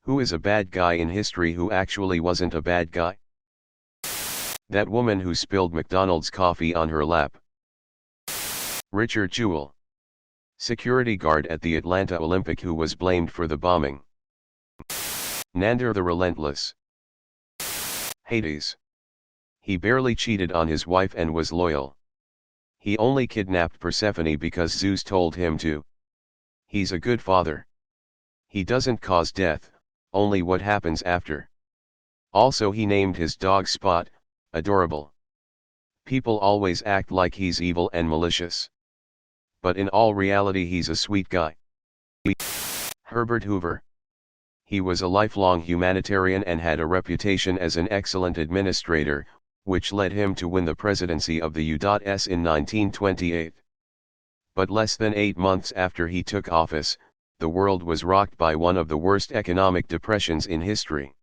Who is a bad guy in history who actually wasn't a bad guy? That woman who spilled McDonald's coffee on her lap. Richard Jewell, security guard at the Atlanta Olympic who was blamed for the bombing. Nander the Relentless. Hades. He barely cheated on his wife and was loyal. He only kidnapped Persephone because Zeus told him to. He's a good father. He doesn't cause death, only what happens after. Also he named his dog Spot, adorable. People always act like he's evil and malicious. But in all reality he's a sweet guy. Herbert Hoover. He was a lifelong humanitarian and had a reputation as an excellent administrator, which led him to win the presidency of the U.S. in 1928. But less than 8 months after he took office, the world was rocked by one of the worst economic depressions in history.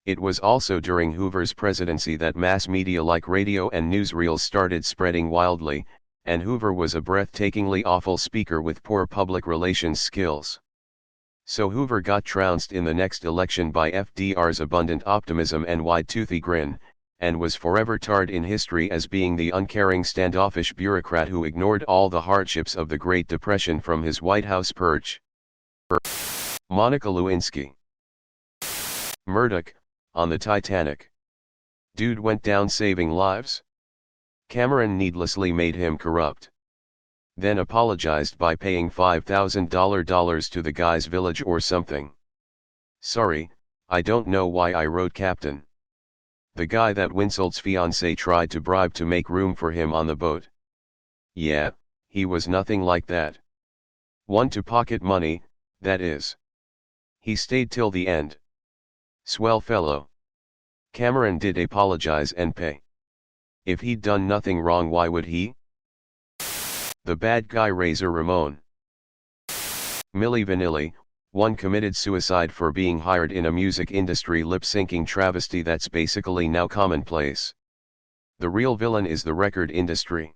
It was also during Hoover's presidency that mass media like radio and newsreels started spreading wildly, and Hoover was a breathtakingly awful speaker with poor public relations skills. So Hoover got trounced in the next election by FDR's abundant optimism and wide-toothy grin, and was forever tarred in history as being the uncaring standoffish bureaucrat who ignored all the hardships of the Great Depression from his White House perch. Monica Lewinsky. Murdoch, on the Titanic. Dude went down saving lives? Cameron needlessly made him corrupt. Then apologized by paying $5,000 to the guy's village or something. Sorry, I don't know why I wrote Captain. The guy that Winselt's fiancée tried to bribe to make room for him on the boat. Yeah, he was nothing like that. One to pocket money, that is. He stayed till the end. Swell fellow. Cameron did apologize and pay. If he'd done nothing wrong, why would he? The bad guy Razor Ramon. Milli Vanilli, one committed suicide for being hired in a music industry lip-syncing travesty that's basically now commonplace. The real villain is the record industry.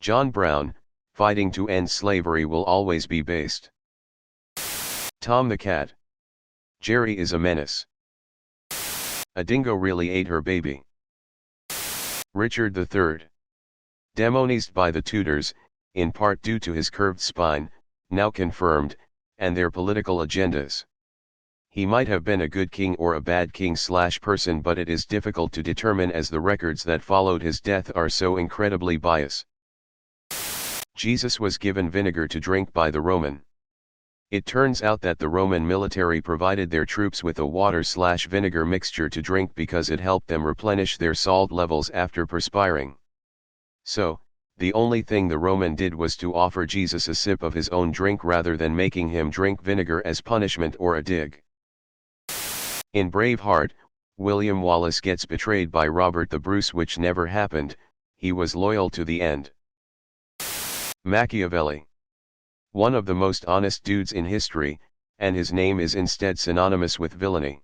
John Brown, fighting to end slavery will always be based. Tom the Cat. Jerry is a menace. A dingo really ate her baby. Richard III. Demonized by the Tudors, in part due to his curved spine, now confirmed, and their political agendas. He might have been a good king or a bad king/person, but it is difficult to determine as the records that followed his death are so incredibly biased. Jesus was given vinegar to drink by the Roman. It turns out that the Roman military provided their troops with a water/vinegar mixture to drink because it helped them replenish their salt levels after perspiring. So, the only thing the Roman did was to offer Jesus a sip of his own drink rather than making him drink vinegar as punishment or a dig. In Braveheart, William Wallace gets betrayed by Robert the Bruce, which never happened. He was loyal to the end. Machiavelli. One of the most honest dudes in history, and his name is instead synonymous with villainy.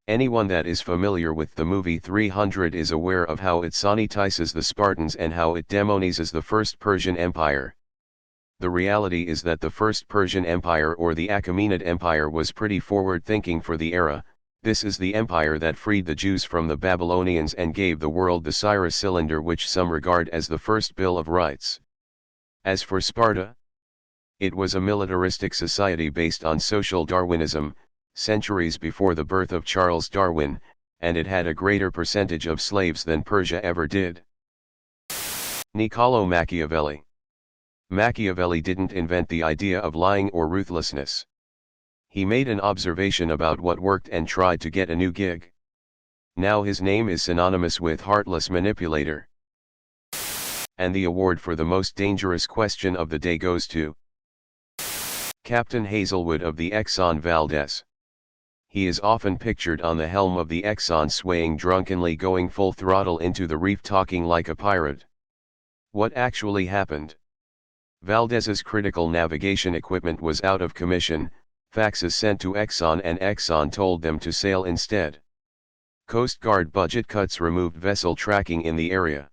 Anyone that is familiar with the movie 300 is aware of how it sanitizes the Spartans and how it demonizes the First Persian Empire. The reality is that the First Persian Empire, or the Achaemenid Empire, was pretty forward-thinking for the era. This is the empire that freed the Jews from the Babylonians and gave the world the Cyrus Cylinder, which some regard as the first Bill of Rights. As for Sparta, it was a militaristic society based on social Darwinism, centuries before the birth of Charles Darwin, and it had a greater percentage of slaves than Persia ever did. Niccolo Machiavelli. Machiavelli didn't invent the idea of lying or ruthlessness. He made an observation about what worked and tried to get a new gig. Now his name is synonymous with heartless manipulator. And the award for the most dangerous question of the day goes to Captain Hazelwood of the Exxon Valdez. He is often pictured on the helm of the Exxon swaying drunkenly, going full throttle into the reef, talking like a pirate. What actually happened? Valdez's critical navigation equipment was out of commission, faxes sent to Exxon, and Exxon told them to sail instead. Coast Guard budget cuts removed vessel tracking in the area.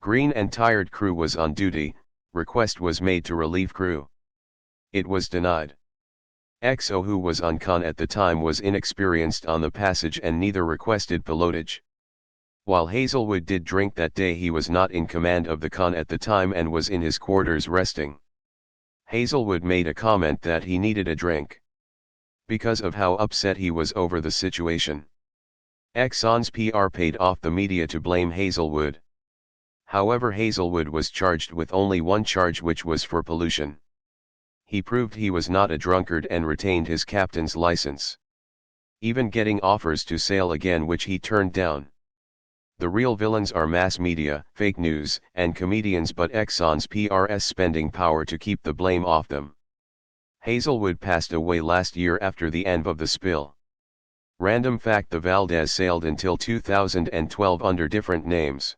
Green and tired crew was on duty. Request was made to relieve crew. It was denied. XO, who was on con at the time, was inexperienced on the passage and neither requested pilotage. While Hazelwood did drink that day, he was not in command of the con at the time and was in his quarters resting. Hazelwood made a comment that he needed a drink because of how upset he was over the situation. Exxon's PR paid off the media to blame Hazelwood. However, Hazelwood was charged with only one charge, which was for pollution. He proved he was not a drunkard and retained his captain's license, even getting offers to sail again, which he turned down. The real villains are mass media, fake news, and comedians, but Exxon's PR's spending power to keep the blame off them. Hazelwood passed away last year after the end of the spill. Random fact: the Valdez sailed until 2012 under different names.